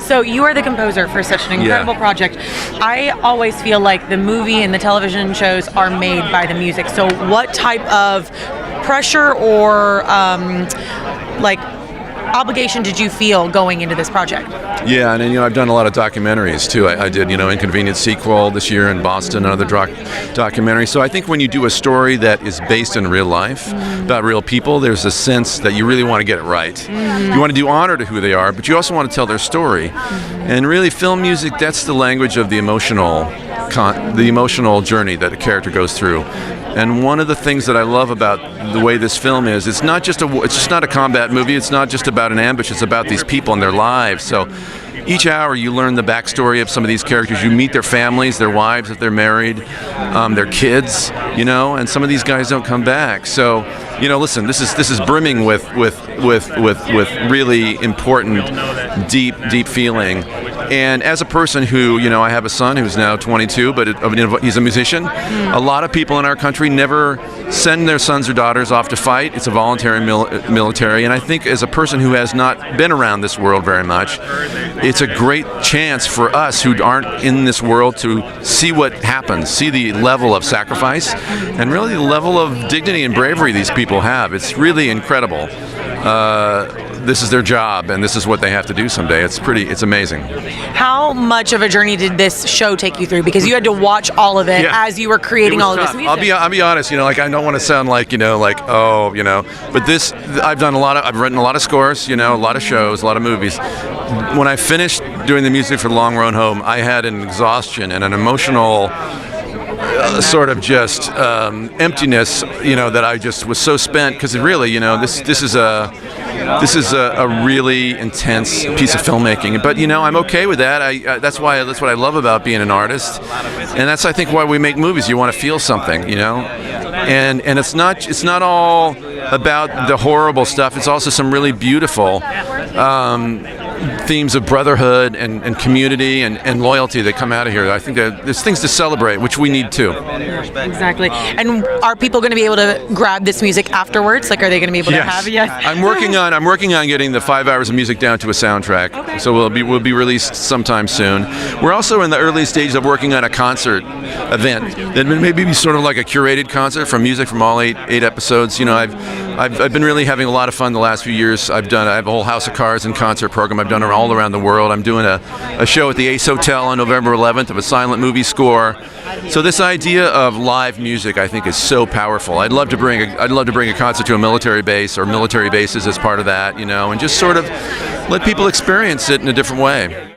So you are the composer for such an incredible project. I always feel like the movie and the television shows are made by the music. So what type of pressure or obligation did you feel going into this project? Yeah, and I've done a lot of documentaries too. I did, Inconvenient Sequel this year in Boston, another documentary. So I think when you do a story that is based in real life, about real people, there's a sense that you really want to get it right. You want to do honor to who they are, but you also want to tell their story. And really, film music, that's the language of the emotional journey that a character goes through. And one of the things that I love about the way this film is, it's just not a combat movie. It's not just about an ambush. It's about these people and their lives. So each hour you learn the backstory of some of these characters. You meet their families, their wives if they're married, their kids, and some of these guys don't come back. So, listen, this is brimming with really important, deep feeling. And as a person who, I have a son who's now 22, but he's a musician. A lot of people in our country never send their sons or daughters off to fight. It's a voluntary military. And I think as a person who has not been around this world very much, it's a great chance for us who aren't in this world to see what happens, see the level of sacrifice, and really the level of dignity and bravery these people have. It's really incredible. This is their job, and this is what they have to do someday. It's amazing. How much of a journey did this show take you through? Because you had to watch all of it as you were creating all of this music. I'll be honest, I don't want to sound like, but this, I've written a lot of scores, a lot of shows, a lot of movies. When I finished doing the music for The Long Road Home, I had an exhaustion and an emotional sort of just emptiness, that I just was so spent, because really, this is a really intense piece of filmmaking. But I'm okay with that. That's what I love about being an artist, and that's I think why we make movies. You want to feel something, and it's not all about the horrible stuff. It's also some really beautiful themes of brotherhood and community and loyalty that come out of here. I think that there's things to celebrate, which we need too. Exactly. And are people going to be able to grab this music afterwards? Like, are they going to be able to have it? Yes. I'm working on getting the 5 hours of music down to a soundtrack. Okay. So we'll be released sometime soon. We're also in the early stages of working on a concert event that maybe be sort of like a curated concert from music from all eight episodes. I've been really having a lot of fun the last few years. I have a whole House of Cards and concert program. I've done it all around the world. I'm doing a show at the Ace Hotel on November 11th of a silent movie score. So this idea of live music, I think, is so powerful. I'd love to bring a concert to a military base or military bases as part of that, and just sort of let people experience it in a different way.